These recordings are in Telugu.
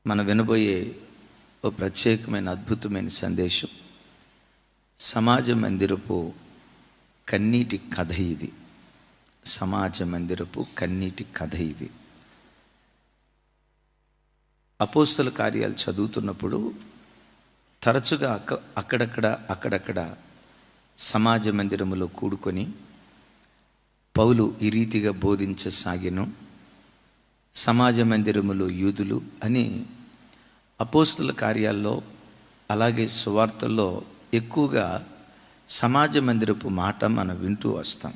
మనం వినబోయే ఓ ప్రత్యేకమైన అద్భుతమైన సందేశం సమాజ మందిరపు కన్నీటి కథ ఇది. సమాజ మందిరపు కన్నీటి కథ ఇది. అపోస్తల కార్యాలు చదువుతున్నప్పుడు తరచుగా అక్కడక్కడ సమాజ మందిరములో కూడుకొని పౌలు ఈ రీతిగా బోధించసాగెను. సమాజ మందిరములో యూదులు అని అపోస్తల కార్యాల్లో అలాగే సువార్తల్లో ఎక్కువగా సమాజ మందిరపు మాట మనం వింటూ వస్తాం.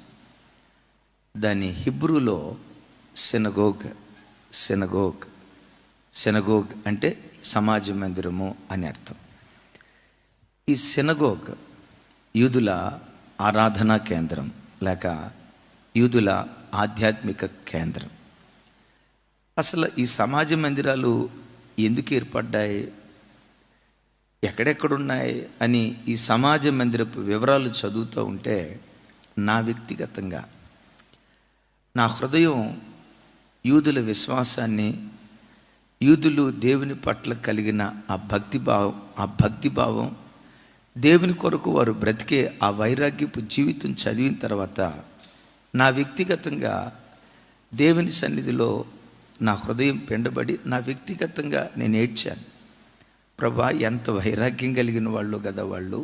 దాన్ని హిబ్రూలో సెనగోగ్ అంటే సమాజ మందిరము అని అర్థం. ఈ సెనగోగ్ యూదుల ఆరాధనా కేంద్రం లేక యూదుల ఆధ్యాత్మిక కేంద్రం. అసలు ఈ సమాజ మందిరాలు ఎందుకు ఏర్పడ్డాయి, ఎక్కడెక్కడున్నాయి అని ఈ సమాజ మందిరపు వివరాలు చదువుతూ ఉంటే నా వ్యక్తిగతంగా నా హృదయం యూదుల విశ్వాసాన్ని, యూదులు దేవుని పట్ల కలిగిన ఆ భక్తిభావం, దేవుని కొరకు వారు బ్రతికే ఆ వైరాగ్యపు జీవితం చదివిన తర్వాత నా వ్యక్తిగతంగా దేవుని సన్నిధిలో నా హృదయం పెండబడి నా వ్యక్తిగతంగా నేను ఏడ్చాను. ప్రభా, ఎంత వైరాగ్యం కలిగిన వాళ్ళు కదా వాళ్ళు,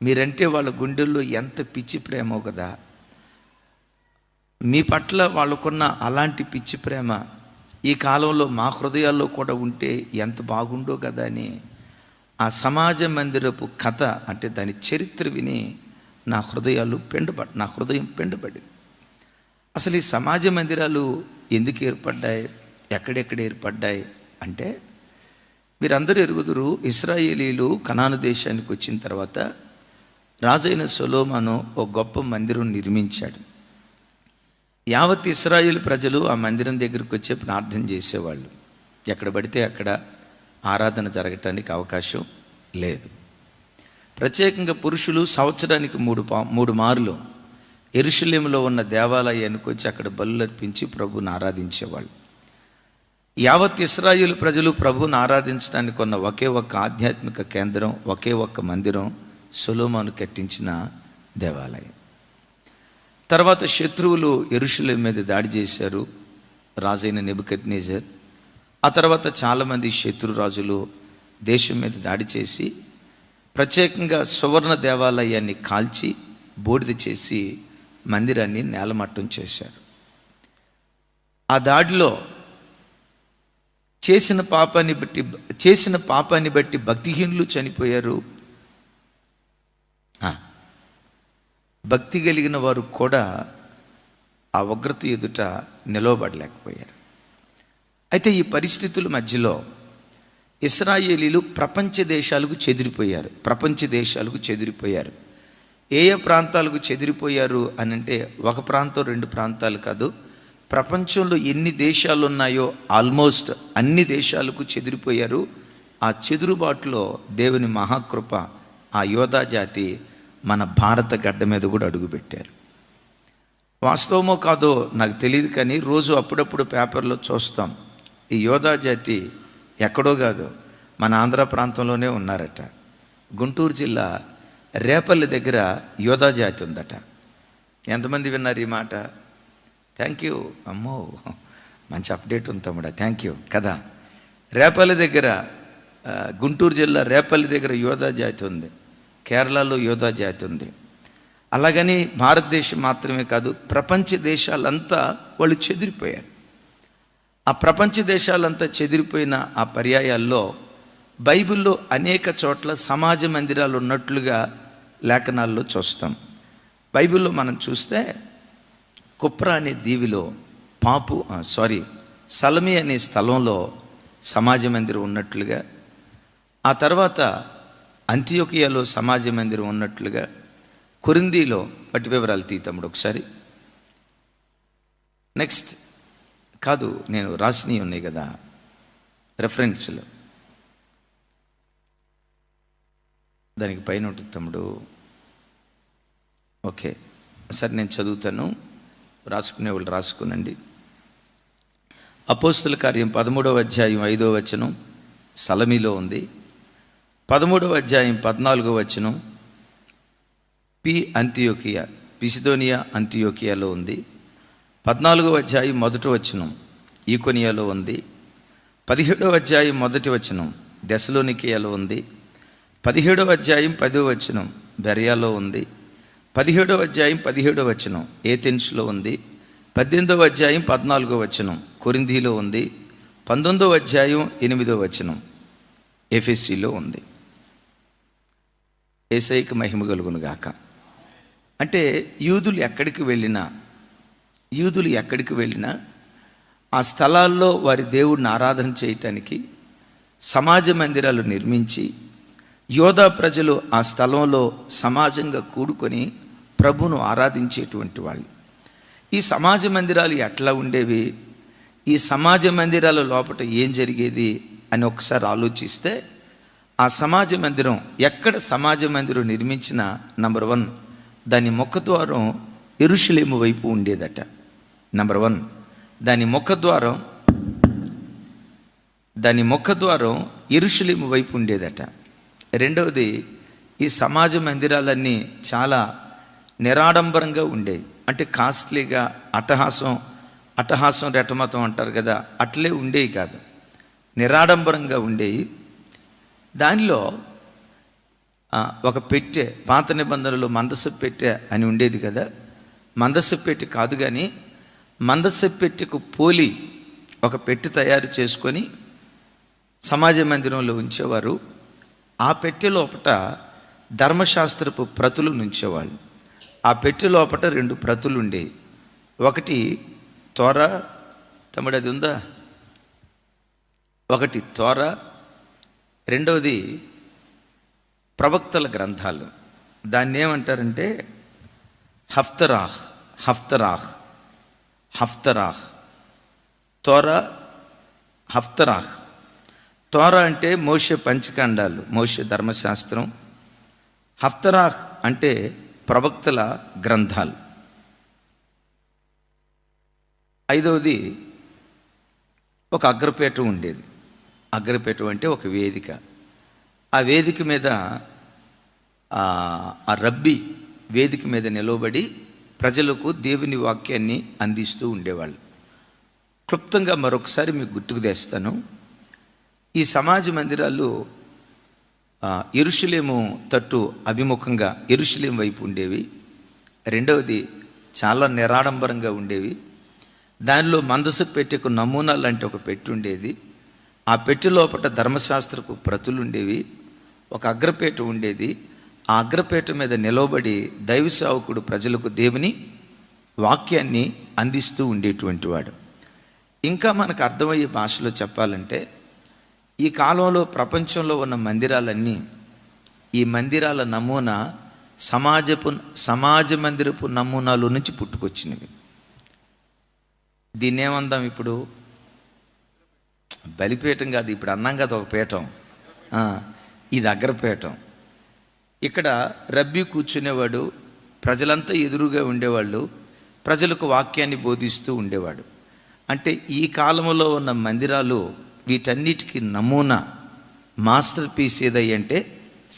మీరంటే వాళ్ళ గుండెల్లో ఎంత పిచ్చి ప్రేమో కదా, మీ పట్ల వాళ్ళకున్న అలాంటి పిచ్చి ప్రేమ ఈ కాలంలో మా హృదయాల్లో కూడా ఉంటే ఎంత బాగుండో కదా అని ఆ సమాజ మందిరపు కథ అంటే దాని చరిత్ర విని నా హృదయం పెండబడి అసలు ఈ సమాజ మందిరాలు ఎందుకు ఏర్పడ్డాయి, ఎక్కడెక్కడ ఏర్పడ్డాయి అంటే మీరందరూ ఎరుగుదురు. ఇశ్రాయేలీలు కనాను దేశానికి వచ్చిన తర్వాత రాజైన సొలొమోను ఒక గొప్ప మందిరం నిర్మించాడు. యావత్ ఇశ్రాయేలు ప్రజలు ఆ మందిరం దగ్గరికి వచ్చి ప్రార్థన చేసేవాళ్ళు. ఎక్కడ పడితే అక్కడ ఆరాధన జరగటానికి అవకాశం లేదు. ప్రత్యేకంగా పురుషులు సంవత్సరానికి మూడు మార్లు యెరూషలేములో ఉన్న దేవాలయానికి వచ్చి అక్కడ బలులు అర్పించి ప్రభువుని ఆరాధించేవాళ్ళు. యావత్ ఇశ్రాయేలు ప్రజలు ప్రభువుని ఆరాధించడానికి ఉన్న ఒకే ఒక్క ఆధ్యాత్మిక కేంద్రం, ఒకే ఒక్క మందిరం సొలొమోను కట్టించిన దేవాలయం. తర్వాత శత్రువులు యెరూషలేము మీద దాడి చేశారు, రాజైన నెబుకద్నెజర్. ఆ తర్వాత చాలామంది శత్రు రాజులు దేశం మీద దాడి చేసి ప్రత్యేకంగా సువర్ణ దేవాలయాన్ని కాల్చి బూడిద చేసి మందిరాన్ని నేలమట్టం చేశారు. ఆ దాడిలో చేసిన పాపాన్ని బట్టి భక్తిహీనులు చనిపోయారు. భక్తి కలిగిన వారు కూడా ఆ ఉగ్రత ఎదుట నిలవబడలేకపోయారు. అయితే ఈ పరిస్థితుల మధ్యలో ఇశ్రాయేలీలు ప్రపంచ దేశాలకు చెదిరిపోయారు. ఏ ప్రాంతాలకు చెదిరిపోయారు అని అంటే ఒక ప్రాంతం, రెండు ప్రాంతాలు కాదు, ప్రపంచంలో ఎన్ని దేశాలు ఉన్నాయో ఆల్మోస్ట్ అన్ని దేశాలకు చెదిరిపోయారు. ఆ చెదురుబాటులో దేవుని మహాకృప, ఆ యోధా జాతి మన భారత గడ్డ మీద కూడా అడుగుపెట్టారు. వాస్తవమో కాదో నాకు తెలియదు, కానీ రోజు అప్పుడప్పుడు పేపర్లో చూస్తాం ఈ యోధా జాతి ఎక్కడో కాదు మన ఆంధ్ర ప్రాంతంలోనే ఉన్నారట. గుంటూరు జిల్లా రేపల్లి దగ్గర యోధా జాతి ఉందట. ఎంతమంది విన్నారు ఈ మాట? Thank you. అమ్మో, మంచి అప్డేట్ ఉంది తమ్ముడా, థ్యాంక్ యూ కదా. రేపల్లి దగ్గర, గుంటూరు జిల్లా రేపల్లి దగ్గర యోధా జాతి ఉంది. కేరళలో యోధా జాతి ఉంది. అలాగని భారతదేశం మాత్రమే కాదు, ప్రపంచ దేశాలంతా వాళ్ళు చెదిరిపోయారు. ఆ ప్రపంచ దేశాలంతా చెదిరిపోయిన ఆ పర్యాయాల్లో బైబిల్లో అనేక చోట్ల సమాజ మందిరాలు ఉన్నట్లుగా లేఖనాల్లో చూస్తాం. బైబిల్లో మనం చూస్తే కుప్రా అనే దీవిలో సలమి అనే స్థలంలో సమాజ మందిరం ఉన్నట్లుగా, ఆ తర్వాత అంతియోకియాలో సమాజ మందిరం ఉన్నట్లుగా, కొరింథీలో, వాటి వివరాలు తమ్ముడు ఒకసారి. నెక్స్ట్ కాదు, నేను రాసినవి ఉన్నాయి కదా రెఫరెన్స్లు, దానికి పైన ఉంటుంది తమ్ముడు. ఓకే, సరే నేను చదువుతాను, రాసుకునే వాళ్ళు రాసుకునండి. అపోస్తుల కార్యం 13వ అధ్యాయం 5వ వచనం సలమీలో ఉంది. 13వ అధ్యాయం 14వ వచనం అంతియోకియా, పిసిదోనియా అంతియోకియాలో ఉంది. 14వ అధ్యాయం 1వ వచనం ఈకొనియాలో ఉంది. 17వ అధ్యాయం 1వ వచనం దెసలోనికియాలో ఉంది. 17వ అధ్యాయం 10వ వచనం బెరయాలో ఉంది. 17వ అధ్యాయం 17వ వచనం ఏథెన్స్లో ఉంది. 18వ అధ్యాయం 14వ వచనం కొరింథీలో ఉంది. 19వ అధ్యాయం 8వ వచనం ఎఫెసీలో ఉంది. యేసయ్యకు మహిమ కలుగును గాక. అంటే యూదులు ఎక్కడికి వెళ్ళినా ఆ స్థలాల్లో వారి దేవుడిని ఆరాధన చేయటానికి సమాజ మందిరాలు నిర్మించి యోధా ప్రజలు ఆ స్థలంలో సమాజంగా కూడుకొని ప్రభును ఆరాధించేటువంటి వాళ్ళు. ఈ సమాజ మందిరాలు ఎట్లా ఉండేవి, ఈ సమాజ మందిరాల లోపల ఏం జరిగేది అని ఒకసారి ఆలోచిస్తే, ఆ సమాజ మందిరం ఎక్కడ సమాజ మందిరం నిర్మించిన నంబర్ 1 దాని ముఖద్వారం యెరూషలేము వైపు ఉండేదట. నంబర్ 1 దాని ముఖద్వారం యెరూషలేము వైపు ఉండేదట. రెండవది, ఈ సమాజ మందిరాలన్నీ చాలా నిరాడంబరంగా ఉండేవి. అంటే కాస్ట్లీగా అట్టహాసం రెట్టమతం అంటారు కదా, అట్లే ఉండేవి కాదు, నిరాడంబరంగా ఉండేవి. దానిలో ఒక పెట్టె, పాత నిబంధనలో మందస పెట్టె అని ఉండేది కదా, మందస పెట్టె కాదు కానీ మందస పెట్టెకు పోలి ఒక పెట్టె తయారు చేసుకొని సమాజ మందిరంలో ఉంచేవారు. ఆ పెట్టె లోపట ధర్మశాస్త్రపు ప్రతులు నుంచేవాళ్ళు. ఆ పెట్టె లోపట 2 ప్రతులు ఉండేవి. ఒకటి తోరా, తమ్ముడు అది ఉందా, ఒకటి తోరా, రెండవది ప్రవక్తల గ్రంథాలు. దాన్ని ఏమంటారంటే హఫ్తరాహ్ తోరా, హఫ్తరాహ్. తోరా అంటే మోషే పంచకాండాలు, మోషే ధర్మశాస్త్రం. హఫ్తరాహ్ అంటే ప్రవక్తల గ్రంథాలు. ఐదవది ఒక అగ్రపీఠం ఉండేది. అగ్రపీఠం అంటే ఒక వేదిక. ఆ వేదిక మీద ఆ రబ్బీ వేదిక మీద నిలవబడి ప్రజలకు దేవుని వాక్యాన్ని అందిస్తూ ఉండేవాళ్ళు. క్లుప్తంగా మరొకసారి మీకు గుర్తుకు తెస్తాను. ఈ సమాజ మందిరాలు యెరూషలేము తట్టు అభిముఖంగా యెరూషలేము వైపు ఉండేవి. రెండవది చాలా నిరాడంబరంగా ఉండేవి. దానిలో మందస పెట్టెకు నమూనా లాంటి ఒక పెట్టి ఉండేది. ఆ పెట్టి లోపల ధర్మశాస్త్రపు ప్రతులు ఉండేవి. ఒక అగ్రపేట ఉండేది. ఆ అగ్రపేట మీద నిలవబడి దైవ సేవకుడు ప్రజలకు దేవుని వాక్యాన్ని అందిస్తూ ఉండేటువంటి వాడు. ఇంకా మనకు అర్థమయ్యే భాషలో చెప్పాలంటే, ఈ కాలంలో ప్రపంచంలో ఉన్న మందిరాలన్నీ, ఈ మందిరాల నమూనా సమాజ మందిరపు నమూనాలో నుంచి పుట్టుకొచ్చినవి. దీన్ని ఏమందాం ఇప్పుడు, బలిపీఠం కాదు, ఇప్పుడు అన్నాం కదా ఒక పీఠం, ఇది అగ్రపీఠం. ఇక్కడ రబ్బీ కూర్చునేవాడు, ప్రజలంతా ఎదురుగా ఉండేవాళ్ళు, ప్రజలకు వాక్యాన్ని బోధిస్తూ ఉండేవాడు. అంటే ఈ కాలంలో ఉన్న మందిరాలు వీటన్నిటికీ నమూనా, మాస్టర్ పీస్ ఏదయ్యంటే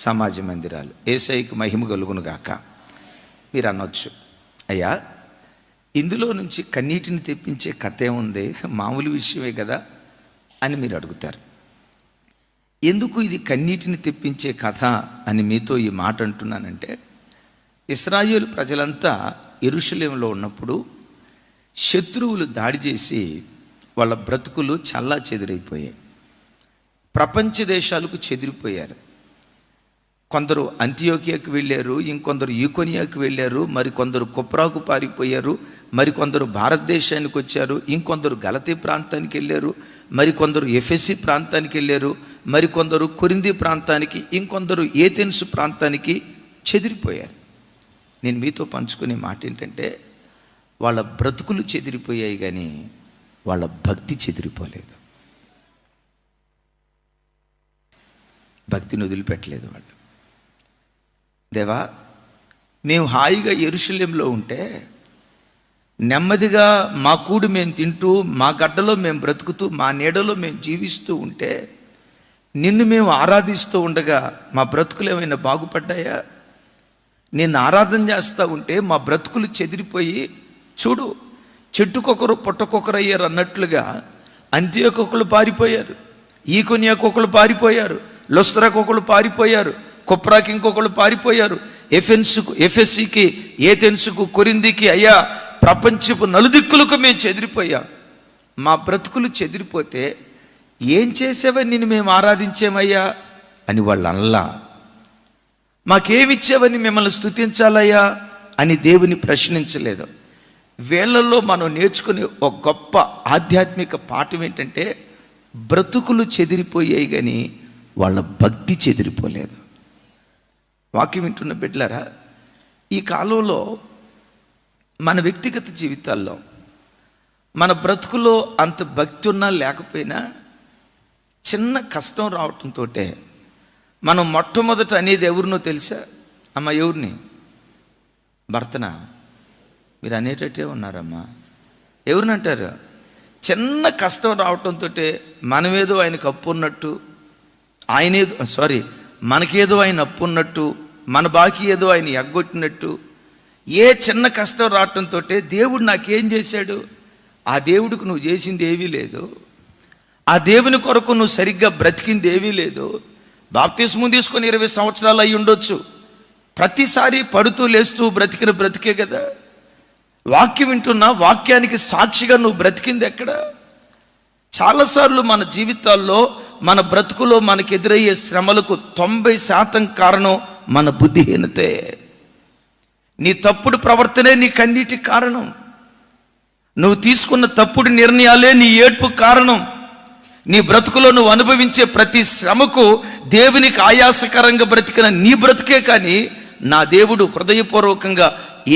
సమాజ మందిరాలు. యేసయ్యకు మహిమ కలుగును గాక. మీరు అనొచ్చు, అయ్యా ఇందులో నుంచి కన్నీటిని తెప్పించే కథ ఏముంది, మామూలు విషయమే కదా అని మీరు అడుగుతారు. ఎందుకు ఇది కన్నీటిని తెప్పించే కథ అని మీతో ఈ మాట అంటున్నానంటే, ఇశ్రాయేలు ప్రజలంతా యెరూషలేములో ఉన్నప్పుడు శత్రువులు దాడి చేసి వాళ్ళ బ్రతుకులు చల్లా చెదిరైపోయాయి. ప్రపంచ దేశాలకు చెదిరిపోయారు. కొందరు అంతియోకియాకు వెళ్ళారు, ఇంకొందరు ఈకొనియాకు వెళ్ళారు, మరికొందరు కుప్రాకు పారిపోయారు, మరికొందరు భారతదేశానికి వచ్చారు, ఇంకొందరు గలతీ ప్రాంతానికి వెళ్ళారు, మరికొందరు ఎఫెసీ ప్రాంతానికి వెళ్ళారు, మరికొందరు కొరింథీ ప్రాంతానికి, ఇంకొందరు ఏథెన్స్ ప్రాంతానికి చెదిరిపోయారు. నేను మీతో పంచుకునే మాట ఏంటంటే, వాళ్ళ బ్రతుకులు చెదిరిపోయాయి కానీ వాళ్ళ భక్తి చెదిరిపోలేదు. భక్తిని వదిలిపెట్టలేదు వాళ్ళు. దేవా, మేము హాయిగా యెరూషలేములో ఉంటే నెమ్మదిగా మా కూడు మేము తింటూ, మా గడ్డలో మేము బ్రతుకుతూ, మా నీడలో మేము జీవిస్తూ ఉంటే, నిన్ను మేము ఆరాధిస్తూ ఉండగా మా బ్రతుకులు ఏమైనా బాగుపడ్డాయా? నిన్ను ఆరాధన చేస్తూ ఉంటే మా బ్రతుకులు చెదిరిపోయి, చూడు చెట్టుకొకరు పుట్టకొకరు అయ్యారు అన్నట్లుగా అంత్యోకొకరు పారిపోయారు, ఈకొనియాకొకరు పారిపోయారు, లుస్త్రాకొకరు పారిపోయారు, కుప్రాకి ఇంకొకరు పారిపోయారు, ఎఫెస్సికి, ఏథెన్సుకు, కొరింథీకి, అయ్యా ప్రపంచపు నలుదిక్కులకు మేము చెదిరిపోయాం. మా బ్రతుకులు చెదిరిపోతే ఏం చేసావని నిన్ను మేము ఆరాధించేమయ్యా అని వాళ్ళు అనలా. మాకేమిచ్చావని మిమ్మల్ని స్తుతించాలయ్యా అని దేవుని ప్రశ్నించలేదు. వీళ్ళల్లో మనం నేర్చుకునే ఒక గొప్ప ఆధ్యాత్మిక పాఠం ఏంటంటే, బ్రతుకులు చెదిరిపోయాయి కానీ వాళ్ళ భక్తి చెదిరిపోలేదు. వాక్యం వింటున్న బిడ్డలారా, ఈ కాలంలో మన వ్యక్తిగత జీవితాల్లో మన బ్రతుకులో అంత భక్తి ఉన్నా లేకపోయినా చిన్న కష్టం రావటంతో మనం మొట్టమొదట అనేది ఎవరినో తెలుసా? అమ్మ, ఎవరిని? భర్తనా? మీరు అనేటట్టే ఉన్నారమ్మా. ఎవరినంటారు? చిన్న కష్టం రావటంతో మనమేదో ఆయనకు అప్పు ఉన్నట్టు, మనకేదో ఆయన అప్పు ఉన్నట్టు, మన బాకీ ఏదో ఆయన ఎగ్గొట్టినట్టు, ఏ చిన్న కష్టం రావటంతో దేవుడు నాకేం చేశాడు, ఆ దేవుడికి నువ్వు చేసింది ఏమీ లేదు, ఆ దేవుని కొరకు నువ్వు సరిగ్గా బ్రతికింది ఏమీ లేదు. బాప్తిస్మం తీసుకొని 20 సంవత్సరాలు అయి ఉండొచ్చు, ప్రతిసారి పడుతూ లేస్తూ బ్రతికిన బ్రతికే కదా. వాక్యం వింటున్నా, వాక్యానికి సాక్షిగా నువ్వు బ్రతికింది ఎక్కడ? చాలాసార్లు మన జీవితాల్లో, మన బ్రతుకులో మనకు ఎదురయ్యే శ్రమలకు 90% కారణం మన బుద్ధిహీనతే. నీ తప్పుడు ప్రవర్తనే నీ కన్నీటికి కారణం. నువ్వు తీసుకున్న తప్పుడు నిర్ణయాలే నీ ఏడ్పు కారణం. నీ బ్రతుకులో నువ్వు అనుభవించే ప్రతి శ్రమకు దేవునికి ఆయాసకరంగా బ్రతికిన నీ బ్రతుకే కానీ నా దేవుడు హృదయపూర్వకంగా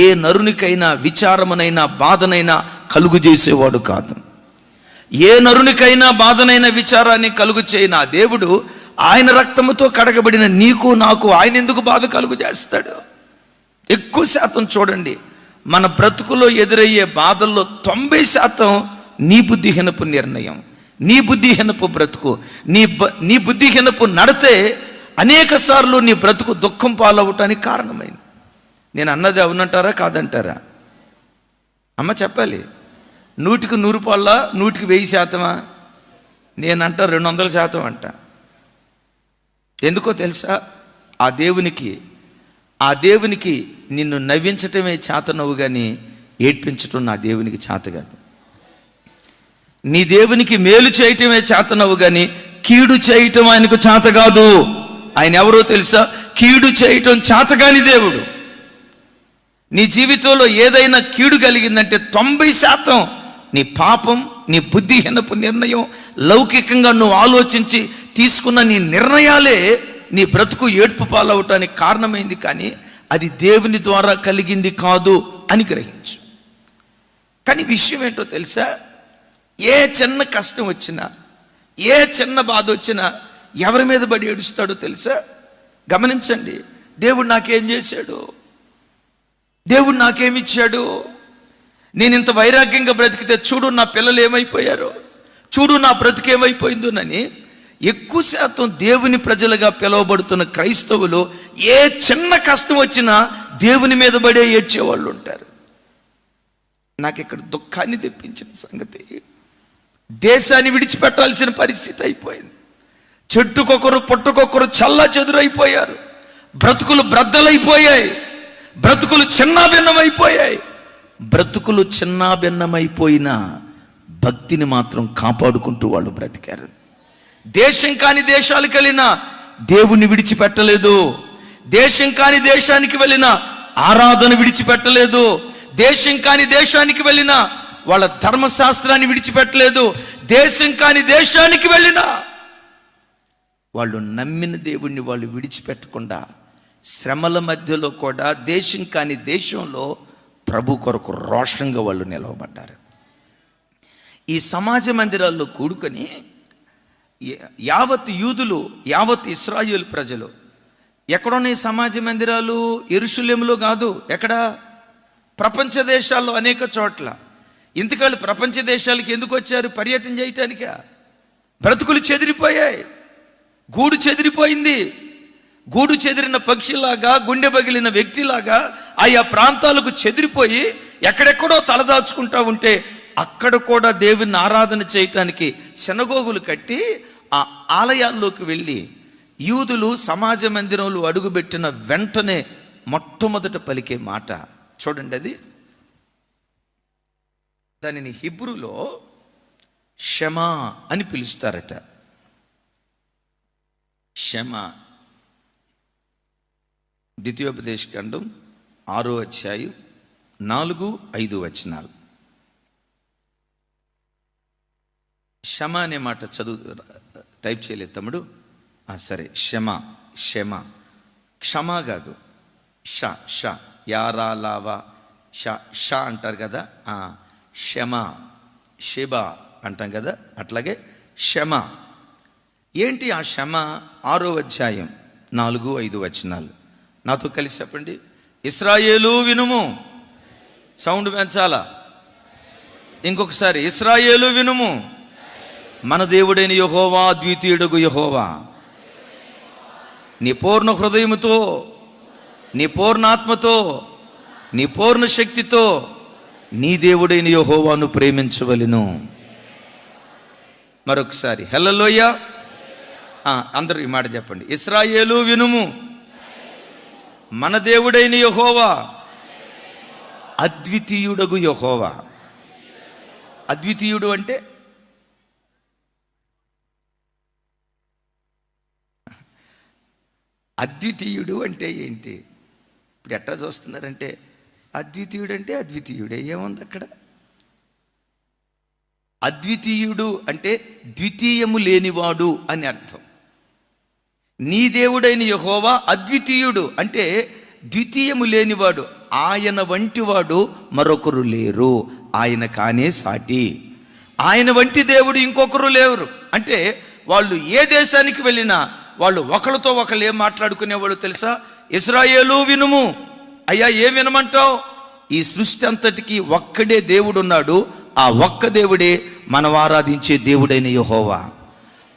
ఏ నరునికైనా విచారమునైనా బాధనైనా కలుగు చేసేవాడు కాదు. ఏ నరునికైనా బాధనైనా విచారాన్ని కలుగు చేయని ఆ దేవుడు ఆయన రక్తముతో కడగబడిన నీకు నాకు ఆయన ఎందుకు బాధ కలుగు చేస్తాడు? ఎక్కువ శాతం చూడండి, మన బ్రతుకులో ఎదురయ్యే బాధల్లో 90% నీ బుద్ధిహీనపు నిర్ణయం, నీ బుద్ధిహీనపు బ్రతుకు, నీ బుద్ధిహీనపు నడితే అనేక సార్లు నీ బ్రతుకు దుఃఖం పాలవటానికి కారణమైంది. నేను అన్నది అవునంటారా కాదంటారా? అమ్మ చెప్పాలి. 100కి 100 పాళ్ళ, 100కి 1000%? నేనంట 200% అంట. ఎందుకో తెలుసా? ఆ దేవునికి నిన్ను నవ్వించటమే చేతనవు కానీ ఏడ్పించటం నా దేవునికి చేత కాదు. నీ దేవునికి మేలు చేయటమే చేతనవు కానీ కీడు చేయటం ఆయనకు చేత కాదు. ఆయన ఎవరో తెలుసా? కీడు చేయటం చేతగాని దేవుడు. నీ జీవితంలో ఏదైనా కీడు కలిగిందంటే 90% నీ పాపం, నీ బుద్ధిహీనపు నిర్ణయం, లౌకికంగా నువ్వు ఆలోచించి తీసుకున్న నీ నిర్ణయాలే నీ బ్రతుకు ఏడ్పు పాలవటానికి కారణమైంది, కానీ అది దేవుని ద్వారా కలిగింది కాదు అని గ్రహించు. కానీ విషయం ఏంటో తెలుసా? ఏ చిన్న కష్టం వచ్చినా, ఏ చిన్న బాధ వచ్చినా ఎవరి మీద పడి ఏడుస్తాడో తెలుసా? గమనించండి. దేవుడు నాకేం చేశాడు, దేవుడు నాకేమిచ్చాడు, నేను ఇంత వైరాగ్యంగా బ్రతికితే చూడు నా పిల్లలు ఏమైపోయారో, చూడు నా బ్రతికేమైపోయిందోనని ఎక్కువ శాతం దేవుని ప్రజలుగా పిలువబడుతున్న క్రైస్తవులు ఏ చిన్న కష్టం వచ్చినా దేవుని మీద పడే ఏడ్చేవాళ్ళు ఉంటారు. నాకు ఇక్కడ దుఃఖాన్ని తెప్పించిన సంగతి, దేశాన్ని విడిచిపెట్టాల్సిన పరిస్థితి అయిపోయింది. చెట్టుకొకరు పుట్టుకొకరు చల్లా చెదురైపోయారు. బ్రతుకులు బ్రద్దలైపోయాయి. బ్రతుకులు చిన్నాభిన్నమైపోయాయి. బ్రతుకులు చిన్నాభిన్నమైపోయినా భక్తిని మాత్రం కాపాడుకుంటూ వాళ్ళు బ్రతికారు. దేశం కాని దేశాలకు వెళ్ళినా దేవుని విడిచిపెట్టలేదు. దేశం కాని దేశానికి వెళ్ళినా ఆరాధన విడిచిపెట్టలేదు. దేశం కాని దేశానికి వెళ్ళినా వాళ్ళ ధర్మశాస్త్రాన్ని విడిచిపెట్టలేదు. దేశం కాని దేశానికి వెళ్ళినా వాళ్ళు నమ్మిన దేవుణ్ణి వాళ్ళు విడిచిపెట్టకుండా శ్రమల మధ్యలో కూడా దేశం కాని దేశంలో ప్రభు కొరకు రోషంగా వాళ్ళు నిలవబడ్డారు. ఈ సమాజ మందిరాల్లో కూడుకొని యావత్ యూదులు, యావత్ ఇశ్రాయేలు ప్రజలు ఎక్కడున్నాయి సమాజ మందిరాలు? యెరూషలేములో కాదు. ఎక్కడ? ప్రపంచ దేశాల్లో అనేక చోట్ల. ఇంతకాళ్ళు ప్రపంచ దేశాలకు ఎందుకు వచ్చారు? పర్యటన చేయటానికా? బ్రతుకులు చెదిరిపోయాయి, గూడు చెదిరిపోయింది. గూడు చెదిరిన పక్షిలాగా, గుండె పగిలిన వ్యక్తిలాగా ఆయా ప్రాంతాలకు చెదిరిపోయి ఎక్కడెక్కడో తలదాచుకుంటా ఉంటే అక్కడ కూడా దేవుని ఆరాధన చేయటానికి సినగోగులు కట్టి ఆ ఆలయాల్లోకి వెళ్ళి యూదులు సమాజ మందిరంలో అడుగుపెట్టిన వెంటనే మొట్టమొదట పలికే మాట చూడండి. అది దానిని హిబ్రూలో షమా అని పిలుస్తారట. షమా. ద్వితీయోపదేశకాండం 6వ అధ్యాయం 4-5 వచనాలు. షమా అనే మాట చదువు, టైప్ చేయలేదు తమ్ముడు. సరే, షమా. షమా క్షమా కాదు, ష ష యారా లావా ష ష అంటారు కదా, షమా షెబా అంటాం కదా, అట్లాగే షమా. ఏంటి ఆ షమా? 6వ అధ్యాయం 4-5 వచనాలు. నాతో కలిసి చెప్పండి. ఇశ్రాయేలు వినుము. సౌండ్ పెంచాలా? ఇంకొకసారి, ఇశ్రాయేలు వినుము. మన దేవుడైన యెహోవా అద్వితీయుడగు యెహోవా. నీ పూర్ణ హృదయముతో, నీ పూర్ణాత్మతో, నీ పూర్ణ శక్తితో నీ దేవుడైన యెహోవాను ప్రేమించవలెను. మరొకసారి హల్లెలూయా. అందరూ ఈ మాట చెప్పండి. ఇశ్రాయేలు వినుము. మన దేవుడైన యెహోవా అద్వితీయుడగు యెహోవా. అద్వితీయుడు అంటే అద్వితీయుడు అంటే ఏంటి? ఇప్పుడు ఎట్లా చూస్తున్నారంటే అద్వితీయుడు అంటే అద్వితీయుడే, ఏముంది అక్కడ? అద్వితీయుడు అంటే ద్వితీయము లేనివాడు అని అర్థం. నీ దేవుడైన యెహోవా అద్వితీయుడు అంటే ద్వితీయము లేనివాడు. ఆయన వంటివాడు మరొకరు లేరు, ఆయన కానే సాటి. ఆయన వంటి దేవుడు ఇంకొకరు లేరు. అంటే వాళ్ళు ఏ దేశానికి వెళ్ళినా వాళ్ళు ఒకరితో ఒకరు ఏం మాట్లాడుకునేవాళ్ళు తెలుసా? ఇశ్రాయేలు వినుము. అయ్యా, ఏం వినమంటావు? ఈ సృష్టి అంతటికి ఒక్కడే దేవుడు ఉన్నాడు. ఆ ఒక్క దేవుడే మనం ఆరాధించే దేవుడైన యెహోవా.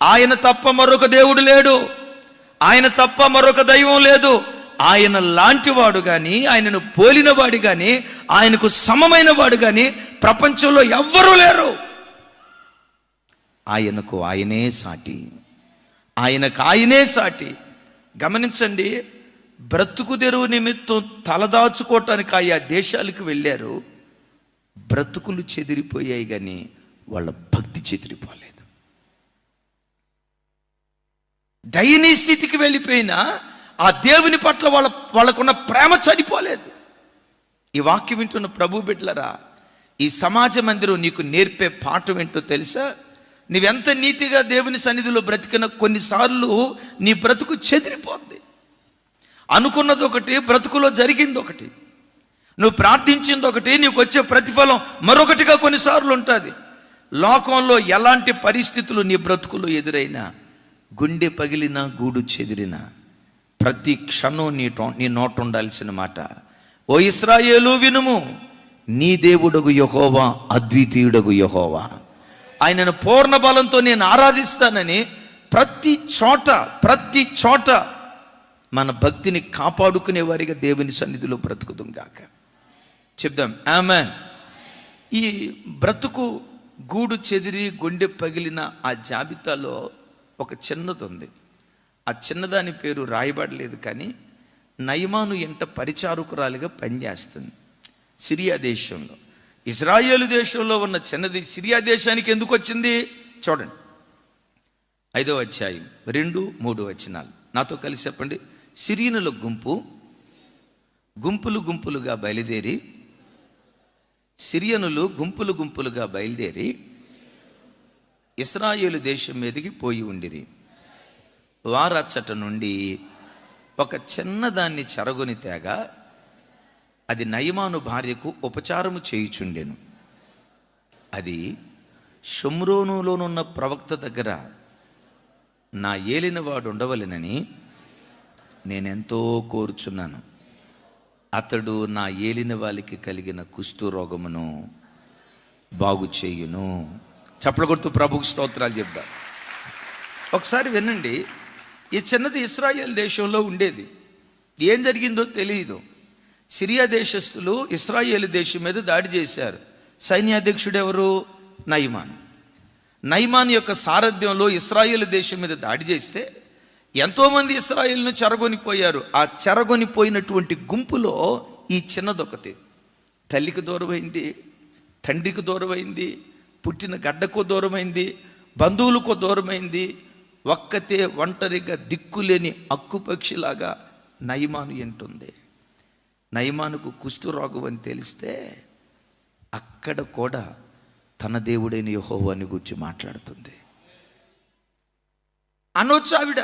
ఆయన తప్ప మరొక దేవుడు లేడు, ఆయన తప్ప మరొక దైవం లేదు. ఆయన లాంటివాడు కానీ, ఆయనను పోలినవాడు కానీ, ఆయనకు సమమైన వాడు కానీ ప్రపంచంలో ఎవ్వరూ లేరు. ఆయనకు ఆయనే సాటి, ఆయనకు ఆయనే సాటి. గమనించండి, బ్రతుకు తెరువు నిమిత్తం తలదాచుకోవటానికి ఆయా దేశాలకు వెళ్ళారు. బ్రతుకులు చెదిరిపోయాయి కానీ వాళ్ళ భక్తి చెదిరిపోలేదు. దయనీయ స్థితికి వెళ్ళిపోయినా ఆ దేవుని పట్ల వాళ్ళకున్న ప్రేమ చనిపోలేదు. ఈ వాక్యం వింటున్న ప్రభు బిడ్డలరా, ఈ సమాజ మందిరం నీకు నేర్పే పాఠం ఏంటో తెలుసా? నీవెంత నీతిగా దేవుని సన్నిధిలో బ్రతికిన కొన్నిసార్లు నీ బ్రతుకు చెదిరిపోద్ది. అనుకున్నది ఒకటి, బ్రతుకులో జరిగింది ఒకటి. నువ్వు ప్రార్థించింది ఒకటి, నీకు వచ్చే ప్రతిఫలం మరొకటిగా కొన్నిసార్లు ఉంటుంది. లోకంలో ఎలాంటి పరిస్థితులు నీ బ్రతుకులో ఎదురైనా, గుండె పగిలినా, గూడు చెదిరినా, ప్రతి క్షణం నీ నోట ఉండాల్సిన మాట, ఓ ఇశ్రాయేలు వినుము. నీ దేవుడగు యెహోవా అద్వితీయుడగు యెహోవా. ఆయనను పూర్ణ బలంతో నేను ఆరాధిస్తానని ప్రతి చోట మన భక్తిని కాపాడుకునే వారిగా దేవుని సన్నిధిలో బ్రతుకుదాం గాక. చెప్దాం ఆమేన్. ఈ బ్రతుకు గూడు చెదిరి గుండె పగిలిన ఆ జాబితాలో ఒక చిన్నది ఉంది. ఆ చిన్నదాని పేరు రాయబడలేదు, కానీ నయమాను ఎంట పరిచారకురాలిగా పనిచేస్తుంది సిరియా దేశంలో. ఇజ్రాయేలు దేశంలో ఉన్న చిన్నది సిరియా దేశానికి ఎందుకు వచ్చింది చూడండి. 5వ అధ్యాయం 2-3 వచనాలు. నాతో కలిసి చెప్పండి. సిరియనుల గుంపులుగా బయలుదేరి, సిరియనులు గుంపులుగా బయలుదేరి ఇశ్రాయేలు దేశం మీదకి పోయి ఉండిరి. వారచ్చట నుండి ఒక చిన్నదాన్ని చెరగొని తేగా అది నయమాను భార్యకు ఉపచారము చేయుచుండెను. అది షోమ్రోనులోనున్న ప్రవక్త దగ్గర నా ఏలినవాడు ఉండవలెనని నేనెంతో కోరుచున్నాను. అతడు నా ఏలిన వాళ్ళకి కలిగిన కుష్టు రోగమును బాగు చేయును. చప్పలు కొడుతూ ప్రభుకు స్తోత్రాలు చెప్తా. ఒకసారి వినండి. ఈ చిన్నది ఇశ్రాయేల్ దేశంలో ఉండేది. ఏం జరిగిందో తెలియదు. సిరియా దేశస్థులు ఇశ్రాయేల్ దేశం మీద దాడి చేశారు. సైన్యాధ్యక్షుడు ఎవరు? నయమాన్ యొక్క సారథ్యంలో ఇశ్రాయేల్ దేశం మీద దాడి చేస్తే ఎంతోమంది ఇశ్రాయేలును చెరగొనిపోయారు. ఆ చెరగొనిపోయినటువంటి గుంపులో ఈ చిన్నదొకటి. తల్లికి దూరమైంది, తండ్రికి దూరమైంది, పుట్టిన గడ్డకు దూరమైంది, బంధువులకు దూరమైంది. ఒక్కతే ఒంటరిగా దిక్కులేని అక్కుపక్షిలాగా నయమాను ఎంటుంది. నయమానుకు కుష్టు రోగం అని తెలిస్తే అక్కడ కూడా తన దేవుడైన యెహోవాని గురించి మాట్లాడుతుంది. అనొచ్చు ఆవిడ,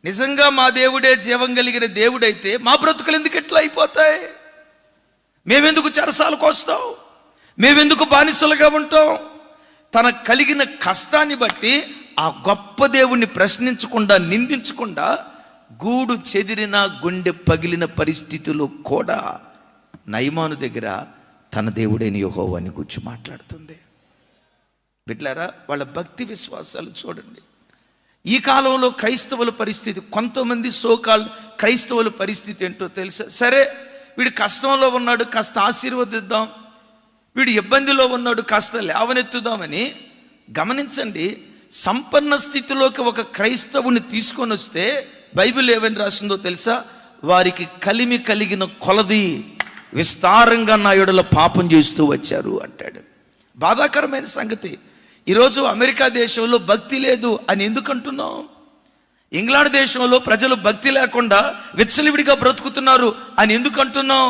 నిజంగా మా దేవుడే జీవం కలిగిన దేవుడైతే మా బ్రతుకులు ఎందుకు ఎట్లా అయిపోతాయి? మేమెందుకు చెరసాలకు వస్తాం? మేమెందుకు బానిసలుగా ఉంటాం? తన కలిగిన కష్టాన్ని బట్టి ఆ గొప్ప దేవుణ్ణి ప్రశ్నించకుండా, నిందించకుండా, గూడు చెదిరిన గుండె పగిలిన పరిస్థితుల్లో కూడా నయమాను దగ్గర తన దేవుడైన యెహోవాని గురించి మాట్లాడుతుంది. బిడ్డలారా, వాళ్ళ భక్తి విశ్వాసాలు చూడండి. ఈ కాలంలో క్రైస్తవుల పరిస్థితి, కొంతమంది సోకాల్ క్రైస్తవుల పరిస్థితి ఏంటో తెలుసా? సరే, వీడు కష్టంలో ఉన్నాడు, కాస్త ఆశీర్వదిద్దాం, వీడు ఇబ్బందిలో ఉన్నాడు, కాస్త లేవనెత్తుదామని. గమనించండి, సంపన్న స్థితిలోకి ఒక క్రైస్తవుని తీసుకొని వస్తే బైబిల్ ఏమని రాసిందో తెలుసా? వారికి కలిమి కలిగిన కొలది విస్తారంగా నా యెడల పాపం చేస్తూ వచ్చారు అంటాడు. బాధాకరమైన సంగతి. ఈరోజు అమెరికా దేశంలో భక్తి లేదు అని ఎందుకు అంటున్నాం? ఇంగ్లాండ్ దేశంలో ప్రజలు భక్తి లేకుండా విచ్చలవిడిగా బ్రతుకుతున్నారు అని ఎందుకు అంటున్నాం?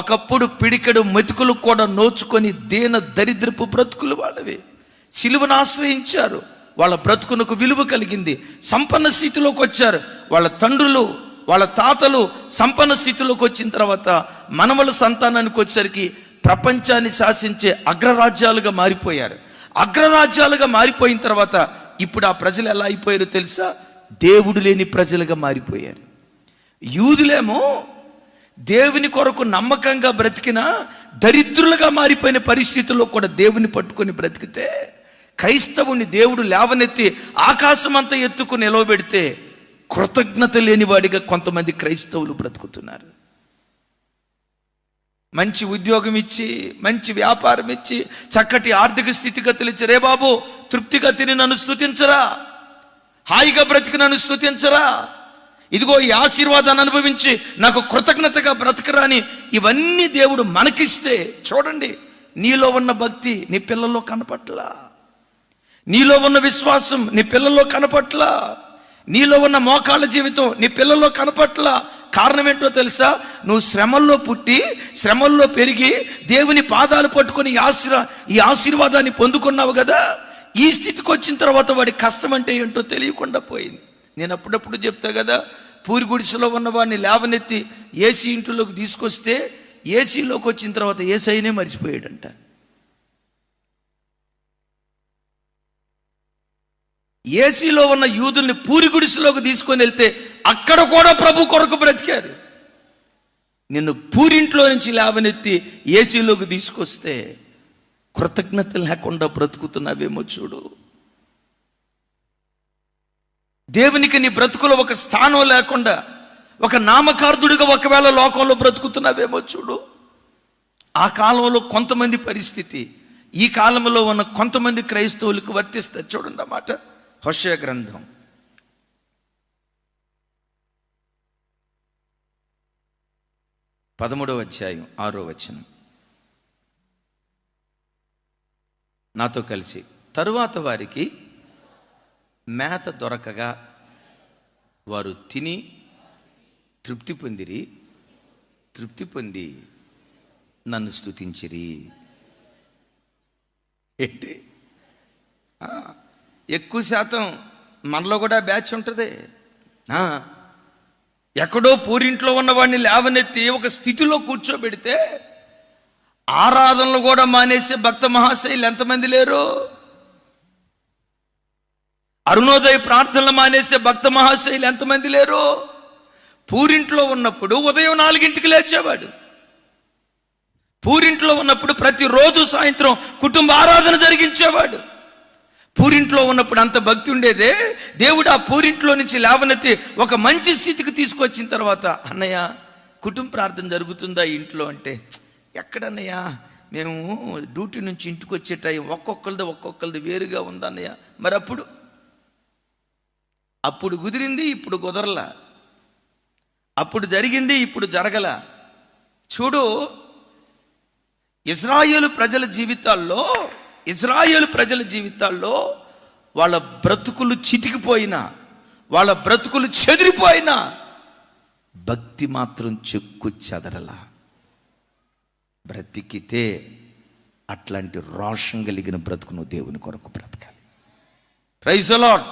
ఒకప్పుడు పిడికెడు మెతుకులు కూడా నోచుకొని దీన దరిద్రపు బ్రతుకులు వాళ్ళవి. సిలువను ఆశ్రయించారు, వాళ్ళ బ్రతుకునకు విలువ కలిగింది. సంపన్న స్థితిలోకి వచ్చారు. వాళ్ళ తండ్రులు, వాళ్ళ తాతలు సంపన్న స్థితిలోకి వచ్చిన తర్వాత మనవల సంతానానికి వచ్చేసరికి ప్రపంచాన్ని శాసించే అగ్రరాజ్యాలుగా మారిపోయారు. అగ్రరాజ్యాలుగా మారిపోయిన తర్వాత ఇప్పుడు ఆ ప్రజలు ఎలా అయిపోయారో తెలుసా? దేవుడు లేని ప్రజలుగా మారిపోయారు. యూదులేమో దేవుని కొరకు నమ్మకంగా బ్రతికిన దరిద్రులుగా మారిపోయిన పరిస్థితుల్లో కూడా దేవుని పట్టుకొని బ్రతికితే, క్రైస్తవుని దేవుడు లేవనెత్తి ఆకాశమంతా ఎత్తుకు నిలవబెడితే కృతజ్ఞత లేనివాడిగా కొంతమంది క్రైస్తవులు బ్రతుకుతున్నారు. మంచి ఉద్యోగం ఇచ్చి, మంచి వ్యాపారం ఇచ్చి, చక్కటి ఆర్థిక స్థితిగతులు ఇచ్చి, రే బాబు తృప్తిగా తిని నన్ను స్తుతించరా, హాయిగా బ్రతికి నన్ను స్తుతించరా, ఇదిగో ఈ ఆశీర్వాదాన్ని అనుభవించి నాకు కృతజ్ఞతగా బ్రతకరా అని ఇవన్నీ దేవుడు మనకిస్తే, చూడండి, నీలో ఉన్న భక్తి నీ పిల్లల్లో కనపట్లా, నీలో ఉన్న విశ్వాసం నీ పిల్లల్లో కనపట్లా, నీలో ఉన్న మోకాళ్ళ జీవితం నీ పిల్లల్లో కనపట్లా. కారణం ఏంటో తెలుసా? నువ్వు శ్రమల్లో పుట్టి, శ్రమల్లో పెరిగి, దేవుని పాదాలు పట్టుకొని ఈ ఆశీర్వాదాన్ని పొందుకున్నావు కదా. ఈ స్థితికి వచ్చిన తర్వాత వాడి కష్టం అంటే ఏంటో తెలియకుండా పోయింది. నేను అప్పుడప్పుడు చెప్తా కదా, పూరి గుడిసెలో ఉన్నవాడిని లేవనెత్తి ఏసీ ఇంట్లోకి తీసుకొస్తే ఏసీలోకి వచ్చిన తర్వాత ఏసైనే మర్చిపోయాడంట. ఏసీలో ఉన్న యూదుల్ని పూరి గుడిసెలోకి తీసుకొని వెళ్తే అక్కడ కూడా ప్రభు కొరకు బ్రతికారు. నిన్ను పూరింట్లో నుంచి లేవనెత్తి ఏసీలోకి తీసుకొస్తే కృతజ్ఞత లేకుండా బ్రతుకుతున్నావేమో చూడు. దేవునికి నీ బ్రతుకులో ఒక స్థానం లేకుండా ఒక నామకార్థుడిగా ఒకవేళ లోకంలో బ్రతుకుతున్నావేమో చూడు. ఆ కాలంలో కొంతమంది పరిస్థితి ఈ కాలంలో ఉన్న కొంతమంది క్రైస్తవులకు వర్తిస్తుంది. చూడండి అన్నమాట. హోషేయ గ్రంథం 13వ అధ్యాయం 6వ వచనం. నాతో కలిసి, తరువాత వారికి మేత దొరకగా వారు తిని తృప్తి పొంది నన్ను స్తుతించిరి. ఏంటి? ఎక్కువ శాతం మనలో కూడా బ్యాచ్ ఉంటుంది. ఎక్కడో పూరింట్లో ఉన్నవాడిని లేవనెత్తి ఒక స్థితిలో కూర్చోబెడితే ఆరాధనలు కూడా మానేసే భక్త మహాశైలు ఎంతమంది లేరు? అరుణోదయ ప్రార్థనలు మానేసే భక్త మహాశైలు ఎంతమంది లేరు? పూరింట్లో ఉన్నప్పుడు ఉదయం 4ంటికి లేచేవాడు. పూరింట్లో ఉన్నప్పుడు ప్రతిరోజు సాయంత్రం కుటుంబ ఆరాధన జరిగించేవాడు. పూరింట్లో ఉన్నప్పుడు అంత భక్తి ఉండేదే, దేవుడు ఆ పూరింట్లో నుంచి లేవనెత్తి ఒక మంచి స్థితికి తీసుకొచ్చిన తర్వాత, అన్నయ్య కుటుంబ ప్రార్థన జరుగుతుందా ఇంట్లో అంటే, ఎక్కడన్నయ్య, మేము డ్యూటీ నుంచి ఇంటికి వచ్చే టైం ఒక్కొక్కరిది వేరుగా ఉంది అన్నయ్య. మరి అప్పుడు కుదిరింది, ఇప్పుడు కుదరలా. అప్పుడు జరిగింది, ఇప్పుడు జరగల. చూడు, ఇజ్రాయేలు ప్రజల జీవితాల్లో వాళ్ళ బ్రతుకులు చితికిపోయినా, వాళ్ళ బ్రతుకులు చెదిరిపోయినా భక్తి మాత్రం చెక్కు చెదరలా. బ్రతికితే అట్లాంటి రోషం కలిగిన బ్రతుకును దేవుని కొరకు బ్రతకాలి. Praise the lord.